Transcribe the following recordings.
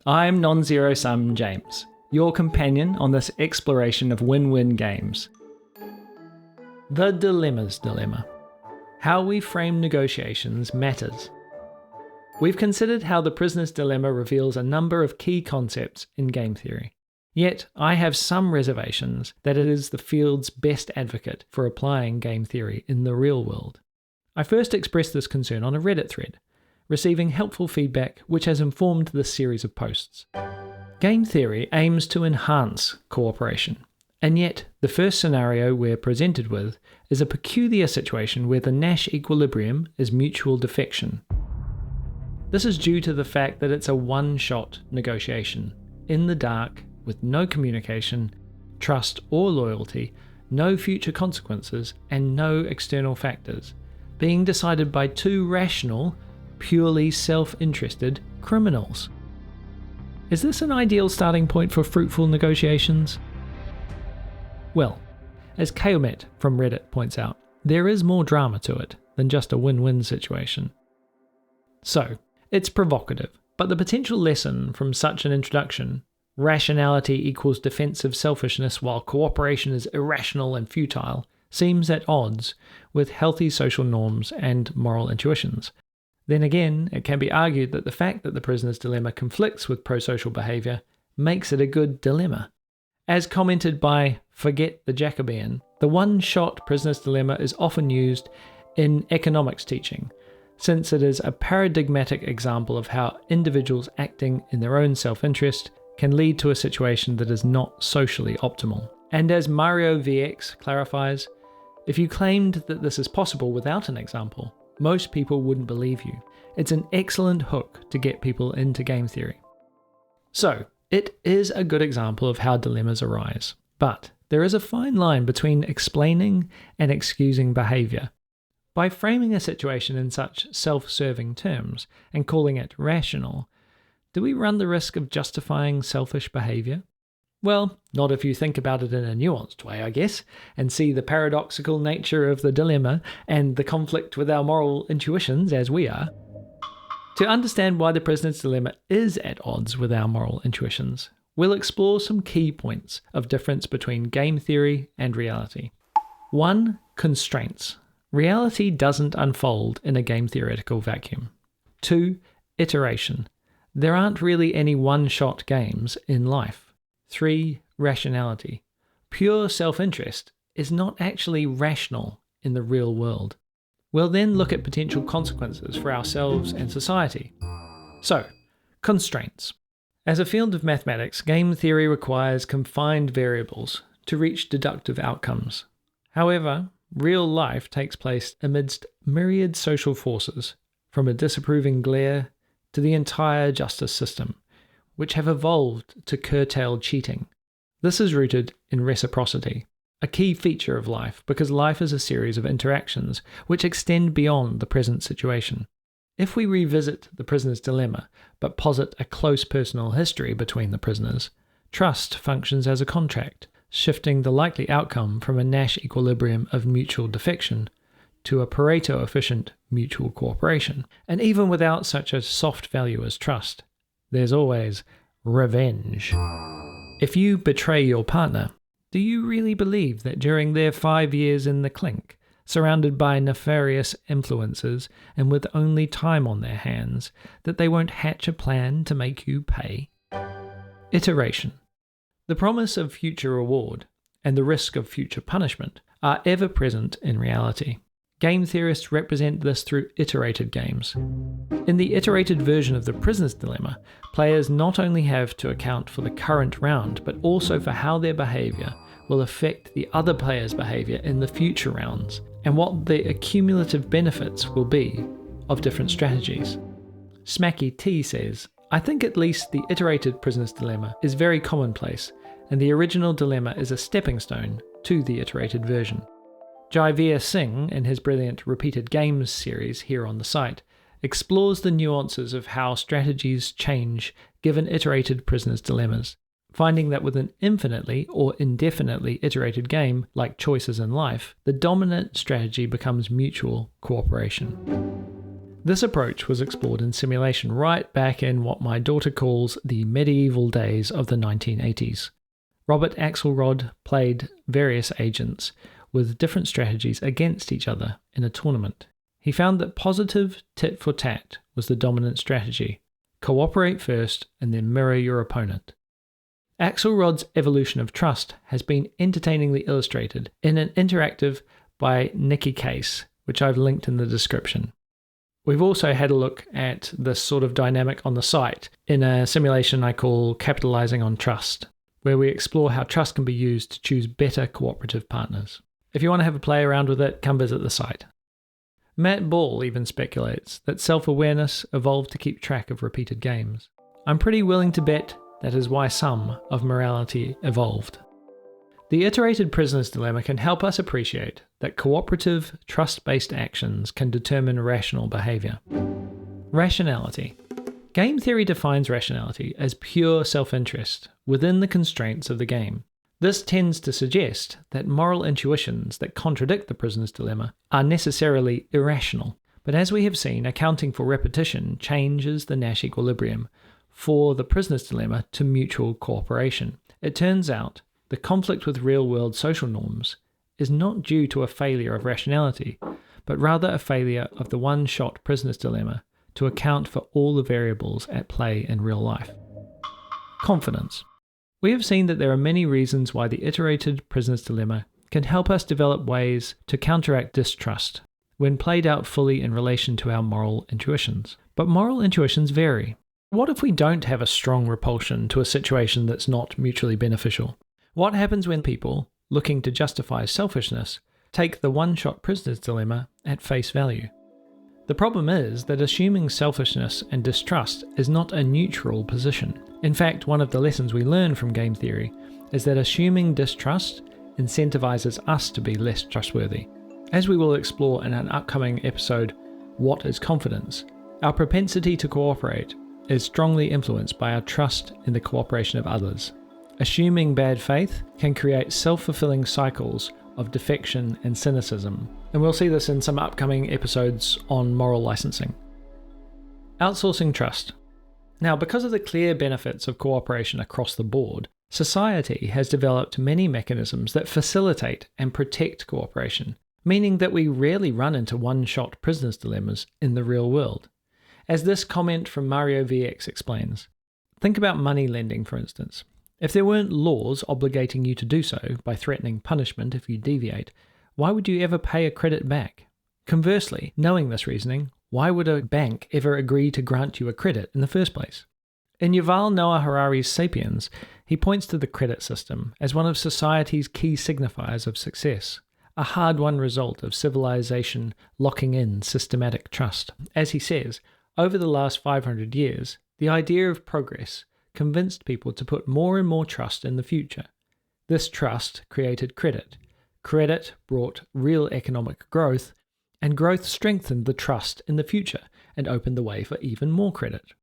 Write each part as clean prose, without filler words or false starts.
I'm Non-Zero Sum James, your companion on this exploration of win-win games. The Dilemma's Dilemma. How we frame negotiations matters. We've considered how the prisoner's dilemma reveals a number of key concepts in game theory. Yet, I have some reservations that it is the field's best advocate for applying game theory in the real world. I first expressed this concern on a Reddit thread, receiving helpful feedback which has informed this series of posts. Game theory aims to enhance cooperation, and yet the first scenario we're presented with is a peculiar situation where the Nash equilibrium is mutual defection. This is due to the fact that it's a one-shot negotiation, in the dark, with no communication, trust or loyalty, no future consequences, and no external factors, being decided by two rational, purely self-interested criminals. Is this an ideal starting point for fruitful negotiations? Well, as Kaomet from Reddit points out, there is more drama to it than just a win-win situation. So, it's provocative, but the potential lesson from such an introduction, rationality equals defensive selfishness while cooperation is irrational and futile, seems at odds with healthy social norms and moral intuitions. Then again, it can be argued that the fact that the prisoner's dilemma conflicts with prosocial behaviour makes it a good dilemma. As commented by Forget the Jacobean, the one-shot prisoner's dilemma is often used in economics teaching, since it is a paradigmatic example of how individuals acting in their own self-interest can lead to a situation that is not socially optimal. And as Mario VX clarifies, if you claimed that this is possible without an example, most people wouldn't believe you. It's an excellent hook to get people into game theory. So, it is a good example of how dilemmas arise, but there is a fine line between explaining and excusing behaviour. By framing a situation in such self-serving terms and calling it rational, do we run the risk of justifying selfish behaviour? Well, not if you think about it in a nuanced way, I guess, and see the paradoxical nature of the dilemma and the conflict with our moral intuitions as we are. To understand why the prisoner's dilemma is at odds with our moral intuitions, we'll explore some key points of difference between game theory and reality. 1. Constraints. Reality doesn't unfold in a game theoretical vacuum. 2. Iteration. There aren't really any one-shot games in life. 3. Rationality. Pure self-interest is not actually rational in the real world. We'll then look at potential consequences for ourselves and society. So, constraints. As a field of mathematics, game theory requires confined variables to reach deductive outcomes. However, real life takes place amidst myriad social forces, from a disapproving glare to the entire justice system, which have evolved to curtail cheating. This is rooted in reciprocity, a key feature of life because life is a series of interactions which extend beyond the present situation. If we revisit the prisoner's dilemma, but posit a close personal history between the prisoners, trust functions as a contract, shifting the likely outcome from a Nash equilibrium of mutual defection to a Pareto-efficient mutual cooperation. And even without such a soft value as trust, there's always revenge. If you betray your partner, do you really believe that during their 5 years in the clink, surrounded by nefarious influences and with only time on their hands, that they won't hatch a plan to make you pay? Iteration. The promise of future reward and the risk of future punishment are ever present in reality. Game theorists represent this through iterated games. In the iterated version of the prisoner's dilemma, players not only have to account for the current round, but also for how their behaviour will affect the other player's behaviour in the future rounds, and what the accumulative benefits will be of different strategies. Smacky T says, I think at least the iterated prisoner's dilemma is very commonplace, and the original dilemma is a stepping stone to the iterated version. Jaivir Singh, in his brilliant Repeated Games series here on the site, explores the nuances of how strategies change given iterated prisoner's dilemmas, finding that with an infinitely or indefinitely iterated game, like choices in life, the dominant strategy becomes mutual cooperation. This approach was explored in simulation right back in what my daughter calls the medieval days of the 1980s. Robert Axelrod played various agents with different strategies against each other in a tournament. He found that positive tit-for-tat was the dominant strategy. Cooperate first and then mirror your opponent. Axelrod's evolution of trust has been entertainingly illustrated in an interactive by Nicky Case, which I've linked in the description. We've also had a look at this sort of dynamic on the site in a simulation I call Capitalizing on Trust, where we explore how trust can be used to choose better cooperative partners. If you want to have a play around with it, come visit the site. Matt Ball even speculates that self-awareness evolved to keep track of repeated games. I'm pretty willing to bet that is why some of morality evolved. The iterated prisoner's dilemma can help us appreciate that cooperative, trust-based actions can determine rational behavior. Rationality. Game theory defines rationality as pure self-interest within the constraints of the game. This tends to suggest that moral intuitions that contradict the prisoner's dilemma are necessarily irrational. But as we have seen, accounting for repetition changes the Nash equilibrium for the prisoner's dilemma to mutual cooperation. It turns out the conflict with real-world social norms is not due to a failure of rationality, but rather a failure of the one-shot prisoner's dilemma to account for all the variables at play in real life. Confidence. We have seen that there are many reasons why the iterated prisoner's dilemma can help us develop ways to counteract distrust when played out fully in relation to our moral intuitions. But moral intuitions vary. What if we don't have a strong repulsion to a situation that's not mutually beneficial? What happens when people, looking to justify selfishness, take the one-shot prisoner's dilemma at face value? The problem is that assuming selfishness and distrust is not a neutral position. In fact, one of the lessons we learn from game theory is that assuming distrust incentivizes us to be less trustworthy. As we will explore in an upcoming episode, What is Confidence? Our propensity to cooperate is strongly influenced by our trust in the cooperation of others. Assuming bad faith can create self-fulfilling cycles of defection and cynicism, and we'll see this in some upcoming episodes on moral licensing. Outsourcing trust. Now, because of the clear benefits of cooperation across the board, society has developed many mechanisms that facilitate and protect cooperation, meaning that we rarely run into one-shot prisoner's dilemmas in the real world. As this comment from Mario VX explains, think about money lending, for instance. If there weren't laws obligating you to do so by threatening punishment if you deviate, why would you ever pay a credit back? Conversely, knowing this reasoning, why would a bank ever agree to grant you a credit in the first place? In Yuval Noah Harari's Sapiens, he points to the credit system as one of society's key signifiers of success, a hard-won result of civilization locking in systematic trust. As he says, over the last 500 years, the idea of progress convinced people to put more and more trust in the future. This trust created credit. Credit brought real economic growth, and growth strengthened the trust in the future and opened the way for even more credit.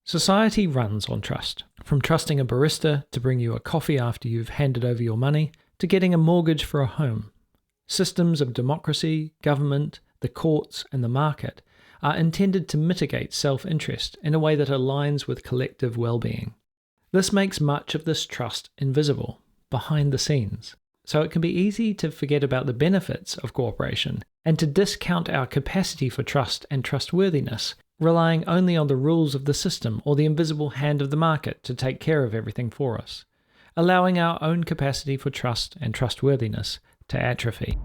Society runs on trust, from trusting a barista to bring you a coffee after you've handed over your money, to getting a mortgage for a home. Systems of democracy, government, the courts, and the market are intended to mitigate self-interest in a way that aligns with collective well-being. This makes much of this trust invisible, behind the scenes, so it can be easy to forget about the benefits of cooperation and to discount our capacity for trust and trustworthiness, relying only on the rules of the system or the invisible hand of the market to take care of everything for us, allowing our own capacity for trust and trustworthiness to atrophy.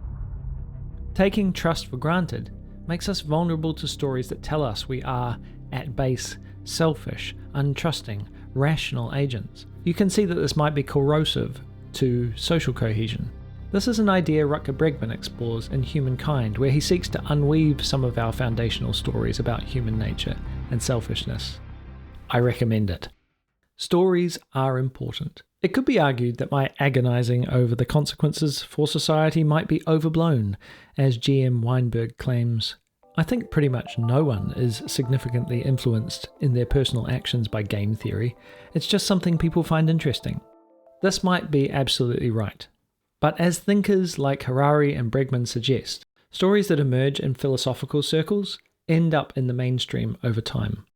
Taking trust for granted makes us vulnerable to stories that tell us we are, at base, selfish, untrusting, rational agents. You can see that this might be corrosive to social cohesion. This is an idea Rutger Bregman explores in Humankind, where he seeks to unweave some of our foundational stories about human nature and selfishness. I recommend it. Stories are important. It could be argued that my agonizing over the consequences for society might be overblown, as G.M. Weinberg claims. I think pretty much no one is significantly influenced in their personal actions by game theory. It's just something people find interesting. This might be absolutely right. But as thinkers like Harari and Bregman suggest, stories that emerge in philosophical circles end up in the mainstream over time.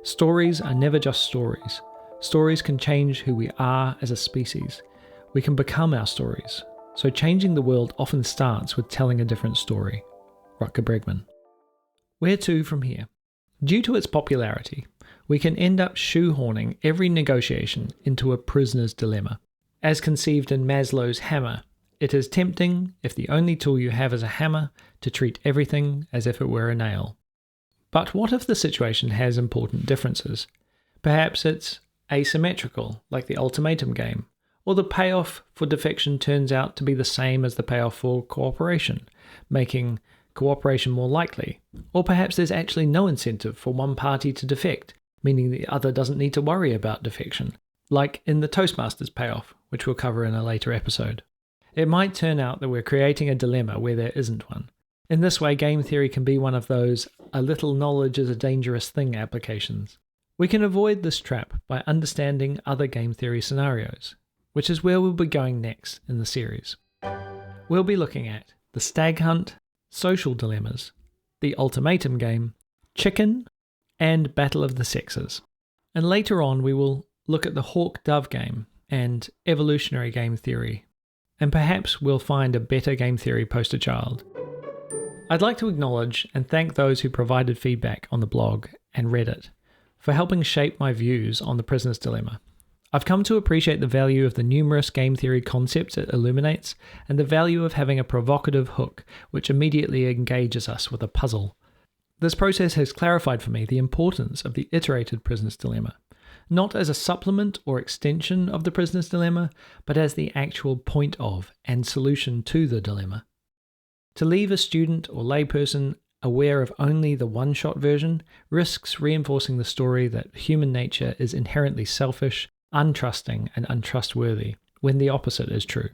Stories are never just stories. Stories can change who we are as a species. We can become our stories. So changing the world often starts with telling a different story. Rutger Bregman. Where to from here? Due to its popularity, we can end up shoehorning every negotiation into a prisoner's dilemma. As conceived in Maslow's hammer, it is tempting, if the only tool you have is a hammer, to treat everything as if it were a nail. But what if the situation has important differences? Perhaps it's asymmetrical, like the ultimatum game, or the payoff for defection turns out to be the same as the payoff for cooperation, making cooperation more likely. Or perhaps there's actually no incentive for one party to defect, meaning the other doesn't need to worry about defection, like in the Toastmasters payoff, which we'll cover in a later episode. It might turn out that we're creating a dilemma where there isn't one. In this way, game theory can be one of those "a little knowledge is a dangerous thing" applications. We can avoid this trap by understanding other game theory scenarios, which is where we'll be going next in the series. We'll be looking at the stag hunt, social dilemmas, the ultimatum game, chicken, and battle of the sexes. And later on we will look at the hawk-dove game and evolutionary game theory, and perhaps we'll find a better game theory poster child. I'd like to acknowledge and thank those who provided feedback on the blog and Reddit for helping shape my views on the prisoner's dilemma. I've come to appreciate the value of the numerous game theory concepts it illuminates, and the value of having a provocative hook which immediately engages us with a puzzle. This process has clarified for me the importance of the iterated prisoner's dilemma, not as a supplement or extension of the prisoner's dilemma, but as the actual point of and solution to the dilemma. To leave a student or layperson aware of only the one-shot version risks reinforcing the story that human nature is inherently selfish, untrusting, and untrustworthy, when the opposite is true.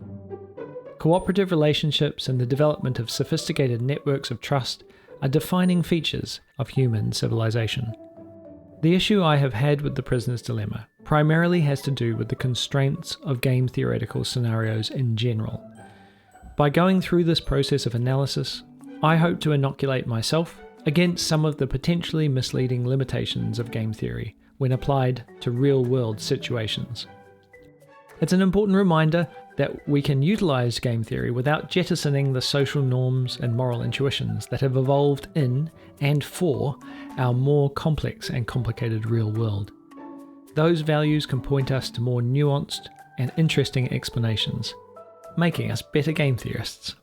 Cooperative relationships and the development of sophisticated networks of trust are defining features of human civilization. The issue I have had with the prisoner's dilemma primarily has to do with the constraints of game theoretical scenarios in general. By going through this process of analysis, I hope to inoculate myself against some of the potentially misleading limitations of game theory when applied to real-world situations. It's an important reminder that we can utilize game theory without jettisoning the social norms and moral intuitions that have evolved in and for our more complex and complicated real world. Those values can point us to more nuanced and interesting explanations, making us better game theorists.